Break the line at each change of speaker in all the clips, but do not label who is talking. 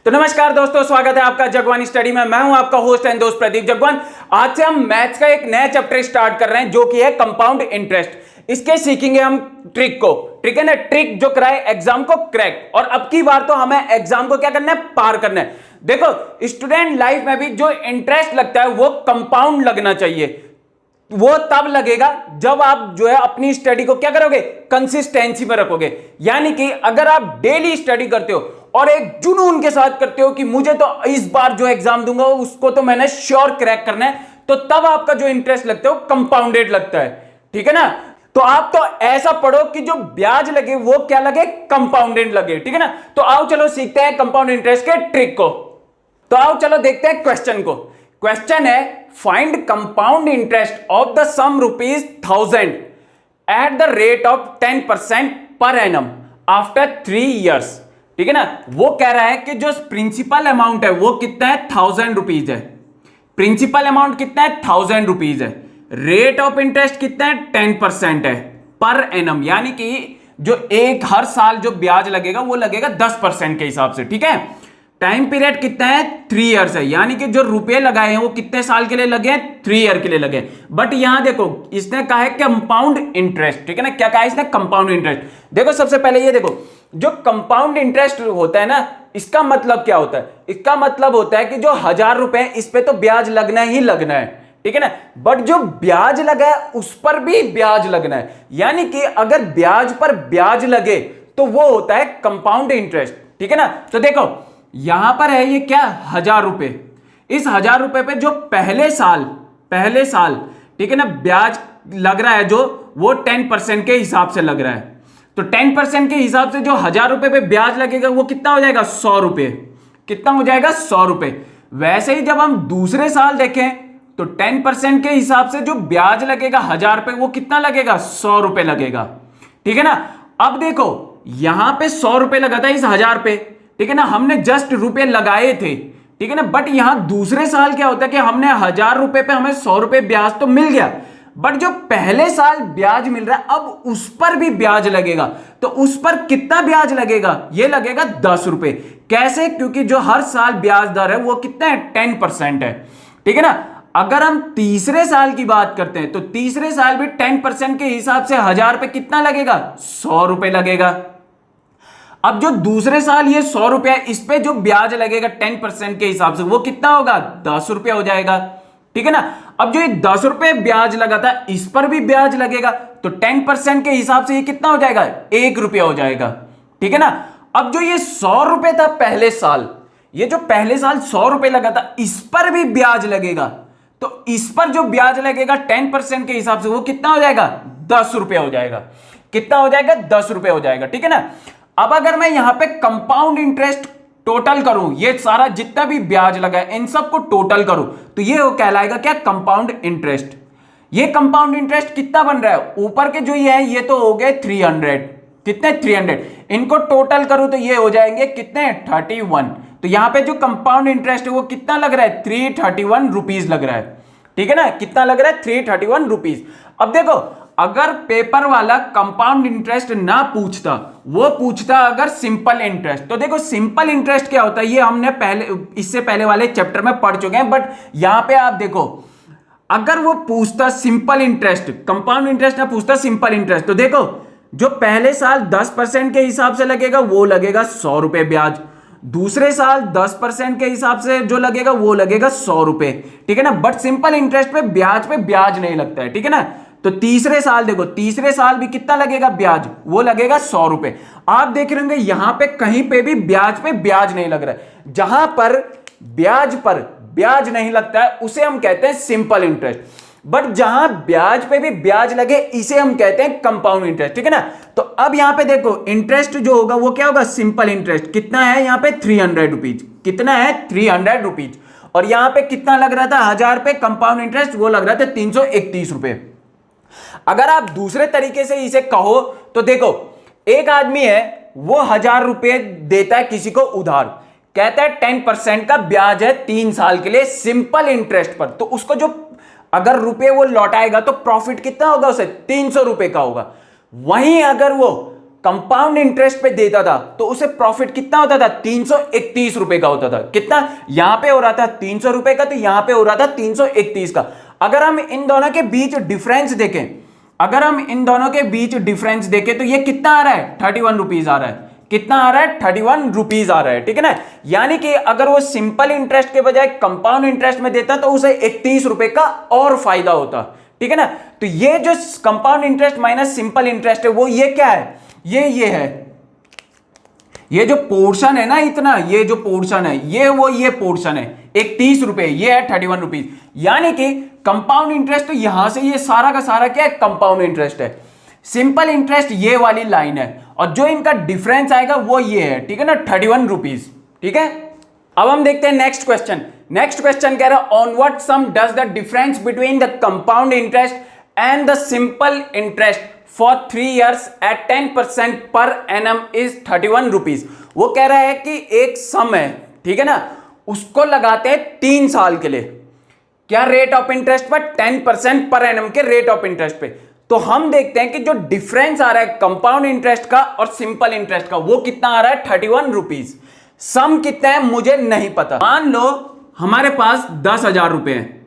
तो नमस्कार दोस्तों, स्वागत है आपका जगवानी स्टडी में। मैं हूं आपका होस्ट एंड दोस्त प्रदीप जगवान। आज से हम मैथ्स का एक नया चैप्टर स्टार्ट कर रहे हैं जो कि है कंपाउंड इंटरेस्ट। इसके सीखेंगे हम ट्रिक को, ठीक है ना, ट्रिक जो कराए एग्जाम को क्रैक। और अब की बार तो हमें एग्जाम को क्या करना है, पार करना है। देखो, स्टूडेंट लाइफ में भी जो इंटरेस्ट लगता है वो कंपाउंड लगना चाहिए। वो तब लगेगा जब आप जो है अपनी स्टडी को क्या करोगे, कंसिस्टेंसी में रखोगे। यानी कि अगर आप डेली स्टडी करते हो और एक जुनून के साथ करते हो कि मुझे तो इस बार जो एग्जाम दूंगा उसको तो मैंने श्योर क्रैक करना है, तो तब आपका जो इंटरेस्ट लगता है वो कंपाउंडेड लगता है, ठीक है ना। तो आप तो ऐसा पढ़ो कि जो ब्याज लगे वो क्या लगे, कंपाउंडेड लगे, ठीक है ना। तो आओ चलो सीखते हैं कंपाउंड इंटरेस्ट के ट्रिक को। तो आओ चलो देखते हैं क्वेश्चन को। क्वेश्चन है, find compound interest of the sum ₹1000 at the rate of 10% per annum after 3 years। ठीक है ना। वो कह रहा है कि जो प्रिंसिपल अमाउंट है वो कितना है, ₹1000 है। प्रिंसिपल अमाउंट कितना है, ₹1000 है। रेट ऑफ इंटरेस्ट कितना है, 10% है पर एनम, यानी कि जो एक हर साल जो ब्याज लगेगा वो लगेगा 10% के हिसाब से, ठीक है। टाइम पीरियड कितना है, 3 years है। यानी कि जो रुपए लगाए हैं वो कितने साल के लिए लगे हैं, 3 year के लिए लगे। बट यहां देखो इसने कहा है कंपाउंड इंटरेस्ट, ठीक है ना। क्या कहा है इसने, कंपाउंड इंटरेस्ट। देखो सबसे पहले ये देखो, जो कंपाउंड इंटरेस्ट होता है ना, इसका मतलब क्या होता है, इसका मतलब होता है कि जो ₹1000 इस पे तो ब्याज लगना ही लगना है, ठीक है ना। बट जो ब्याज लगा है उस पर भी ब्याज लगना है। यानी कि अगर ब्याज पर ब्याज लगे तो वो होता है कंपाउंड इंटरेस्ट, ठीक है ना। तो देखो यहां पर है ये क्या, ₹1000। इस ₹1000 पे जो पहले साल ठीक है ना ब्याज लग रहा है, जो वो 10% के हिसाब से लग रहा है। तो 10% के हिसाब से जो ₹1000 पे ब्याज लगेगा वो कितना हो जाएगा, ₹100। कितना हो जाएगा, ₹100। वैसे ही जब हम दूसरे साल देखें तो 10% के हिसाब से जो ब्याज लगेगा ₹1000 पे वो कितना लगेगा, ₹100 लगेगा, ठीक है ना। अब देखो यहां पे ₹100 लगा था इस 1000 पे, ठीक है ना। हमने जस्ट रुपए लगाए थे, ठीक है ना। बट यहां दूसरे साल क्या होता है कि हमने ₹1000 पे हमें ₹100 ब्याज तो मिल गया, बट जो पहले साल ब्याज मिल रहा है अब उस पर भी ब्याज लगेगा। तो उस पर कितना ब्याज लगेगा, ये लगेगा ₹10। कैसे, क्योंकि जो हर साल ब्याज दर है वो कितना है, 10% है, ठीक है ना। अगर हम तीसरे साल की बात करते हैं तो तीसरे साल भी 10% के हिसाब से 1000 पे कितना लगेगा, ₹100 लगेगा। अब जो दूसरे साल ये ₹100 इस पे जो ब्याज लगेगा 10% के हिसाब से वो कितना होगा, ₹10 हो जाएगा, ठीक है ना। अब जो ये ₹10 ब्याज लगा था इस पर भी ब्याज लगेगा, तो 10% के हिसाब से ये कितना हो जाएगा, ₹1 हो जाएगा, ठीक है ना। अब जो ये ₹100 था पहले साल, ये जो पहले साल ₹100 लगा था इस पर भी ब्याज लगेगा, तो इस पर जो ब्याज लगेगा 10% के हिसाब से वो कितना हो जाएगा, ₹10 हो जाएगा। कितना हो जाएगा, ₹10 हो जाएगा, ठीक है ना। अब अगर मैं यहां पे कंपाउंड इंटरेस्ट टोटल करूं, ये सारा जितना भी ब्याज लगा है इन सबको टोटल करूं, तो ये कहलाएगा क्या, कंपाउंड इंटरेस्ट। ये कंपाउंड इंटरेस्ट कितना बन रहा है, ऊपर के जो ये है ये तो हो गए 300, कितने 300, इनको टोटल करूं तो ये हो जाएंगे कितने, 31। तो यहां पे जो कंपाउंड इंटरेस्ट है वो कितना लग रहा है, ₹331 लग रहा है, ठीक है ना। कितना लग रहा है, ₹331। अब देखो अगर पेपर वाला कंपाउंड इंटरेस्ट ना पूछता, वो पूछता अगर सिंपल इंटरेस्ट, तो देखो सिंपल इंटरेस्ट क्या होता है ये हमने इससे पहले वाले चैप्टर में पढ़ चुके हैं। बट यहां पे आप देखो अगर वो पूछता सिंपल इंटरेस्ट, कंपाउंड इंटरेस्ट ना पूछता सिंपल इंटरेस्ट, तो देखो जो पहले साल 10% के हिसाब से लगेगा वो लगेगा ₹100 ब्याज, दूसरे साल 10% के हिसाब से जो लगेगा वो लगेगा ₹100, ठीक है ना। बट सिंपल इंटरेस्ट पे ब्याज नहीं लगता है, ठीक है ना। तो तीसरे साल देखो, तीसरे साल भी कितना लगेगा ब्याज, वो लगेगा ₹100। आप देख रहे होंगे यहां पे कहीं पे भी ब्याज पे ब्याज नहीं लग रहा है। जहां पर ब्याज नहीं लगता है उसे हम कहते हैं सिंपल इंटरेस्ट, बट जहां ब्याज पे भी ब्याज लगे इसे हम कहते हैं कंपाउंड इंटरेस्ट, ठीक है ना। तो अब यहां पे देखो इंटरेस्ट जो होगा वो क्या होगा, सिंपल इंटरेस्ट। कितना है यहां पे, ₹300। कितना है, ₹300। और यहां पे कितना लग रहा था, 1000 पे कंपाउंड इंटरेस्ट, वो लग रहा था ₹331। अगर आप दूसरे तरीके से इसे कहो तो देखो एक आदमी है वो ₹1000 देता है किसी को उधार, कहता है 10% का ब्याज है 3 साल के लिए सिंपल इंटरेस्ट पर, तो उसको जो अगर रुपए वो लौटाएगा तो प्रॉफिट कितना होगा उसे, ₹300 का होगा। वहीं अगर वो कंपाउंड इंटरेस्ट पे देता था तो उसे प्रॉफिट कितना होता था, 331 रुपए का होता था। कितना, यहां पे हो रहा था 300 रुपए का, तो यहां पे हो रहा था 331 का। अगर हम इन दोनों के बीच डिफरेंस देखें, अगर हम इन दोनों के बीच डिफरेंस देखें तो ये कितना आ रहा है, 31 रुपीज आ रहा है। कितना आ रहा है, 31 रुपीज आ रहा है। ठीक है ना, यानी कि अगर वो सिंपल इंटरेस्ट के बजाय कंपाउंड इंटरेस्ट में देता तो उसे 31 रुपए का और फायदा होता। ठीक है ना, तो ये जो compound interest minus simple interest है वो ये क्या है, ये है, ये जो पोर्शन है ना, इतना ये जो पोर्शन है ये पोर्शन है 31 रुपए, ये है 31 रुपीज। यानी कि कंपाउंड इंटरेस्ट तो यहां से ये सारा का सारा क्या है, कंपाउंड इंटरेस्ट है। सिंपल इंटरेस्ट ये वाली लाइन है और जो इनका डिफरेंस आएगा वो ये है। ठीक है ना, 31 रुपीज। ठीक है, अब हम देखते हैं नेक्स्ट क्वेश्चन। नेक्स्ट क्वेश्चन कह रहा है on what sum does the difference between the compound interest and the simple interest for 3 years at 10% per annum is 31 rupees. वो कह रहा है कि एक सम है, ठीक है ना, उसको लगाते हैं 3 साल के लिए, क्या रेट ऑफ इंटरेस्ट पर, 10% पर एनम के रेट ऑफ इंटरेस्ट पे। तो हम देखते हैं कि जो डिफरेंस आ रहा है कंपाउंड इंटरेस्ट का और सिंपल इंटरेस्ट का वो कितना आ रहा है, 31 रुपीज। सम कितना है मुझे नहीं पता। मान लो हमारे पास 10,000 रुपए हैं,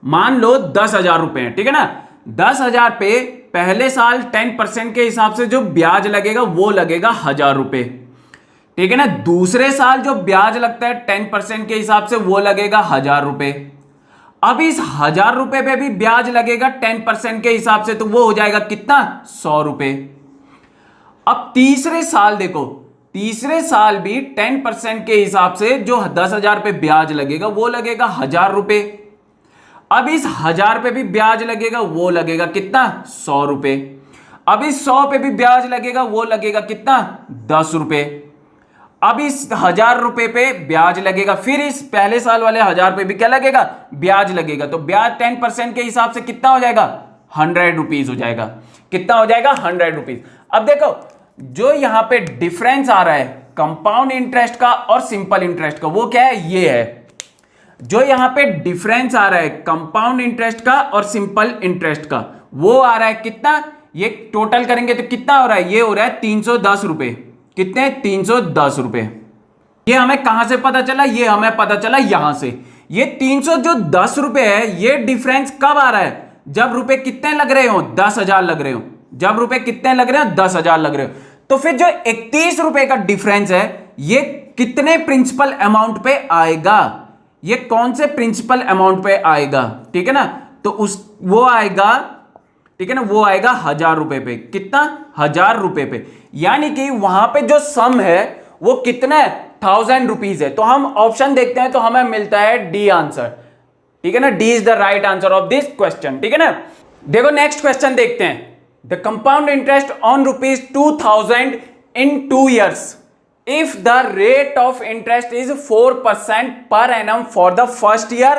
मान लो 10,000 रुपए हैं। ठीक है ना, 10,000 पे पहले साल 10% के हिसाब से जो ब्याज लगेगा वो लगेगा 1,000 रुपए। ठीक है ना, दूसरे साल जो ब्याज लगता है 10% के हिसाब से वो लगेगा 1,000 रुपए। अब इस 1,000 रुपए पे भी ब्याज लगेगा 10% के हिसाब से, तो वो हो जाएगा कितना, 100 रुपए। अब तीसरे साल देखो, तीसरे साल भी 10% के हिसाब से जो 10,000 पे ब्याज लगेगा वो लगेगा 1,000 रुपए। अब इस 1,000 पे भी ब्याज लगेगा वो लगेगा कितना, 100 रुपए। अब इस 100 पे भी ब्याज लगेगा वो लगेगा कितना, 10 रुपए। अब इस 1,000 रुपए पे ब्याज लगेगा, फिर इस पहले साल वाले 1,000 पे भी क्या लगेगा, ब्याज लगेगा। तो ब्याज 10% के हिसाब से कितना हो जाएगा, 100 रुपीज हो जाएगा। कितना हो जाएगा, 100 रुपीज। अब देखो जो यहां पे डिफरेंस आ रहा है कंपाउंड इंटरेस्ट का और सिंपल इंटरेस्ट का वो क्या है, ये है। जो यहां पे डिफरेंस आ रहा है कंपाउंड इंटरेस्ट का और सिंपल इंटरेस्ट का वो आ रहा है कितना, ये टोटल करेंगे तो कितना हो रहा है, ये हो रहा है 310 रुपए। कितने, 310 रुपए। ये हमें कहां से पता चला, ये हमें पता चला यहां से। ये 310 रुपए है, ये डिफरेंस कब आ रहा है, जब रुपए कितने लग रहे हो, 10,000 लग रहे हो। जब रुपए कितने लग रहे हो, 10,000 लग रहे हो। तो फिर जो 31 रुपए का डिफरेंस है ये कितने प्रिंसिपल अमाउंट पे आएगा, ये कौन से प्रिंसिपल अमाउंट पे आएगा। ठीक है ना, तो वो आएगा, ठीक है ना, वो आएगा 1,000 रुपए पे। कितना, 1,000 रुपए पे। यानी कि वहां पे जो सम है वो कितना है, 1,000 रुपीज है। तो हम ऑप्शन देखते हैं तो हमें मिलता है डी आंसर। ठीक है ना, D is the right answer of this question. ठीक है ना, देखो नेक्स्ट क्वेश्चन देखते हैं। The compound interest on ₹2,000 in 2 years if the rate of interest is 4% per annum for the first year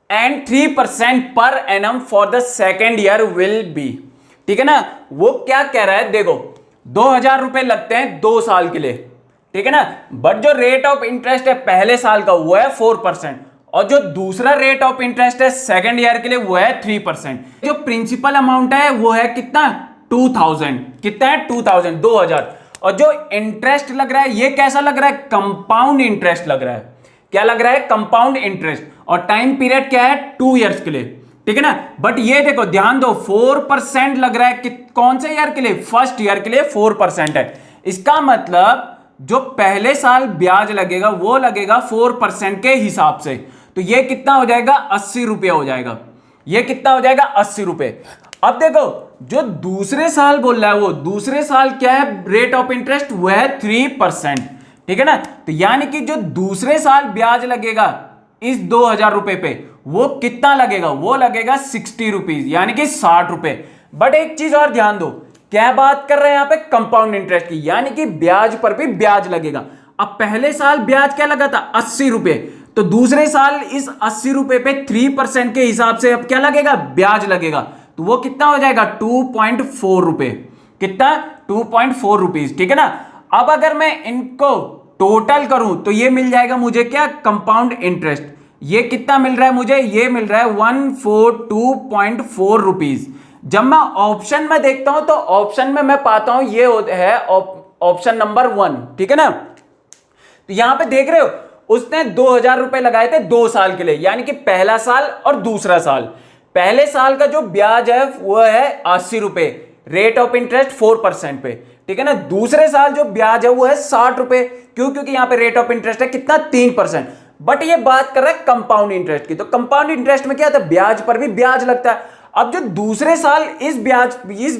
and 3% per annum for the second year will be। ठीक है ना, वो क्या कह रहा है, देखो 2,000 रुपए लगते हैं 2 साल के लिए। ठीक है ना, बट जो रेट ऑफ इंटरेस्ट है पहले साल का वो है 4% और जो दूसरा रेट ऑफ इंटरेस्ट है सेकेंड ईयर के लिए वो है 3%। जो प्रिंसिपल अमाउंट है वो है कितना, 2,000। कितना है, 2,000। और जो इंटरेस्ट लग रहा है ये कैसा लग रहा है, कंपाउंड इंटरेस्ट लग रहा है। क्या लग रहा है, कंपाउंड इंटरेस्ट। और टाइम पीरियड क्या है, 2 इयर्स के लिए। ठीक है ना, बट ये देखो ध्यान दो 4% लग रहा है कि कौन से ईयर के लिए, फर्स्ट ईयर के लिए 4% है। इसका मतलब जो पहले साल ब्याज लगेगा वो लगेगा 4% के हिसाब से। तो ये कितना हो जाएगा, 80 रुपया हो जाएगा। ये कितना हो जाएगा, 80 रुपए। अब देखो जो दूसरे साल बोल रहा है वो दूसरे साल क्या है, रेट ऑफ इंटरेस्ट वो है 3%। ठीक है ना, तो यानी कि जो दूसरे साल ब्याज लगेगा इस 2,000 रुपए पे वो कितना लगेगा, वो लगेगा 60 रुपीज, यानी कि 60 रुपए। बट एक चीज और ध्यान दो, क्या बात कर रहे हैं यहां पे, कंपाउंड इंटरेस्ट की, यानी कि ब्याज पर भी ब्याज लगेगा। अब पहले साल ब्याज क्या लगा था, 80 रुपए, तो दूसरे साल इस 80 रुपए पे 3% के हिसाब से अब क्या लगेगा, ब्याज लगेगा। तो वो कितना हो जाएगा, 2.4 रुपए। कितना, 2.4 रुपीज। ठीक है ना, अब अगर मैं इनको टोटल करूं तो ये मिल जाएगा मुझे क्या, कंपाउंड इंटरेस्ट। ये कितना मिल रहा है मुझे, ये मिल रहा है 142.4 रुपीज, जब मैं ऑप्शन में देखता हूं तो ऑप्शन में मैं पाता हूं ये है ऑप्शन नंबर 1, ठीक है ना। तो यहां पे देख रहे हो उसने 2000 रुपए लगाए थे 2 साल के लिए, यानी कि पहला साल और दूसरा साल। पहले साल का जो ब्याज है वो है 80 रुपए, रेट ऑफ इंटरेस्ट 4% पे, ठीक है ना। दूसरे साल जो ब्याज है वो है 60 रुपए, क्यों? क्योंकि यहां पे रेट ऑफ इंटरेस्ट है कितना, 3%। बट ये बात कर रहा है कंपाउंड इंटरेस्ट की, तो कंपाउंड इंटरेस्ट में क्या होता है, ब्याज पर भी ब्याज लगता है। अब जो दूसरे साल इस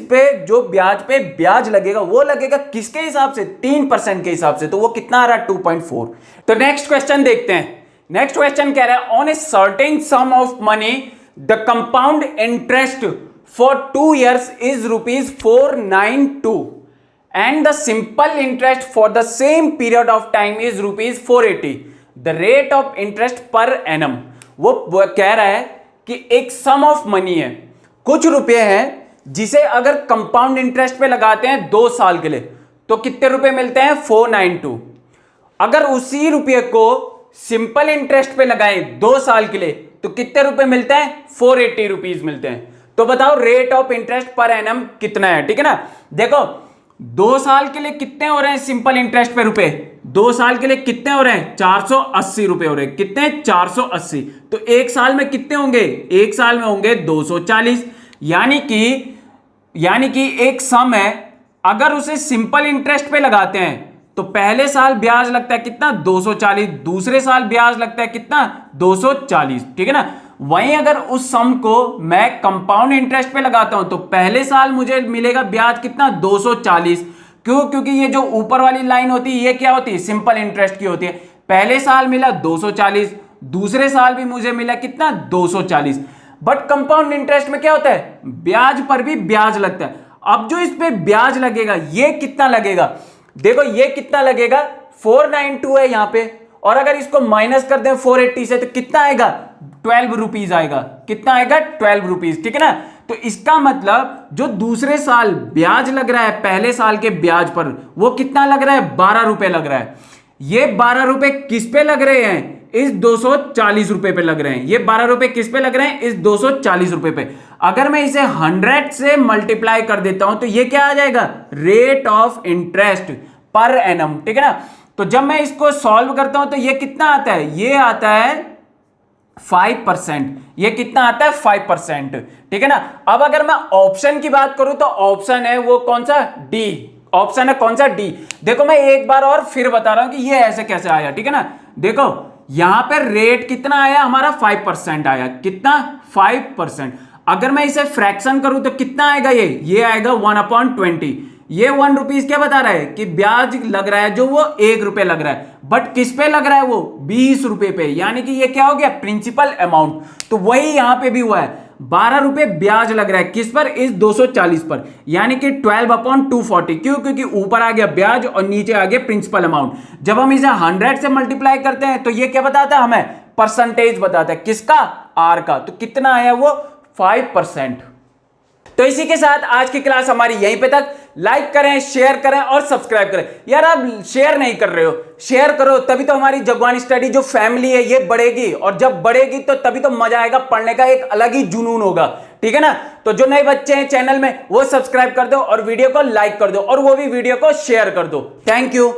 पे जो ब्याज पे ब्याज लगेगा वो लगेगा किसके हिसाब से, 3% के हिसाब से, तो वो कितना आ रहा है, 2.4। तो नेक्स्ट क्वेश्चन देखते हैं। नेक्स्ट क्वेश्चन कह रहा है on a certain some of money the compound interest for 2 years is ₹492 and the simple interest for the same period of time is ₹480. The rate of interest per annum। वो कह रहा है कि एक सम of money है, कुछ रुपए हैं जिसे अगर कंपाउंड इंटरेस्ट पे लगाते हैं 2 साल के लिए तो कितने रुपए मिलते हैं, 492। अगर उसी रुपये को सिंपल इंटरेस्ट पे लगाएं 2 साल के लिए तो कितने रुपए मिलते हैं, 480 रुपीज मिलते हैं। तो बताओ rate of interest per annum कितना है, ठीक है ना। देखो 2 साल के लिए कितने हो रहे हैं सिंपल इंटरेस्ट पे रुपए, 2 साल के लिए कितने हो रहे हैं, 480 रुपए हो रहे हैं। कितने, 480। तो 1 साल में कितने होंगे, 1 साल में होंगे 240। यानी कि एक सम है, अगर उसे सिंपल इंटरेस्ट पे लगाते हैं तो पहले साल ब्याज लगता है कितना, 240, दूसरे साल ब्याज लगता है कितना, 240, ठीक है ना। वहीं अगर उस सम को मैं कंपाउंड इंटरेस्ट पे लगाता हूं तो पहले साल मुझे मिलेगा ब्याज कितना, 240। क्यों? क्योंकि ये जो ऊपर वाली लाइन होती है ये क्या होती है, सिंपल इंटरेस्ट की होती है। पहले साल मिला 240, दूसरे साल भी मुझे मिला कितना, 240। बट कंपाउंड इंटरेस्ट में क्या होता है, ब्याज पर भी ब्याज लगता है। अब जो इस पे ब्याज लगेगा ये कितना लगेगा, देखो ये कितना लगेगा, 492 है यहां पे, और अगर इसको माइनस कर दें 480 से तो कितना आएगा, 12 रुपीज आएगा। कितना आएगा, 12 रुपीज, ठीक है ना। तो इसका मतलब जो दूसरे साल ब्याज लग रहा है पहले साल के ब्याज पर वो कितना लग रहा है, 12 रुपए लग रहा है। ये 12 रुपए किस पे लग रहे हैं, इस 240 रुपए पे लग रहे हैं। ये 12 रुपए किस पे लग रहे हैं, इस 240 रुपए पे। अगर मैं इसे 100 से मल्टीप्लाई कर देता हूं तो ये क्या आ जाएगा, rate of interest per annum, ठीक है ना। तो जब मैं इसको सॉल्व करता हूं तो ये कितना आता है, ये आता है 5%। ये कितना आता है, 5%, ठीक है ना। अब अगर मैं ऑप्शन की बात करूं तो ऑप्शन है वो कौन सा, डी। ऑप्शन है कौन सा, डी। देखो मैं एक बार और फिर बता रहा हूं कि ये ऐसे कैसे आया, ठीक है ना। देखो यहां पर रेट कितना आया हमारा, 5% आया। कितना, 5%। अगर मैं इसे फ्रैक्शन करूं तो कितना आएगा, ये आएगा 1/20। ये 1 रुपीज क्या बता रहा है कि ब्याज लग रहा है जो वो 1 रुपए लग रहा है, बट किस पे लग रहा है, वो 20 रुपए पे। यानी कि ये क्या हो गया, प्रिंसिपल अमाउंट। तो वही यहां पे भी हुआ है, 12 रुपए ब्याज लग रहा है किस पर, इस 240 पर, यानी कि 12/240। क्यों? क्योंकि ऊपर आ गया ब्याज और नीचे आ गया प्रिंसिपल अमाउंट। जब हम इसे 100 से मल्टीप्लाई करते हैं तो ये क्या बताता है हमें, परसेंटेज बताता है, किसका, आर का। तो कितना आया वो, 5%। तो इसी के साथ आज की क्लास हमारी यहीं पे तक। लाइक करें, शेयर करें और सब्सक्राइब करें। यार आप शेयर नहीं कर रहे हो, शेयर करो, तभी तो हमारी जगवानी स्टडी जो फैमिली है ये बढ़ेगी, और जब बढ़ेगी तो तभी तो मजा आएगा पढ़ने का, एक अलग ही जुनून होगा, ठीक है ना। तो जो नए बच्चे हैं चैनल में वो सब्सक्राइब कर दो और वीडियो को लाइक कर दो और वो भी वीडियो को शेयर कर दो। Thank you.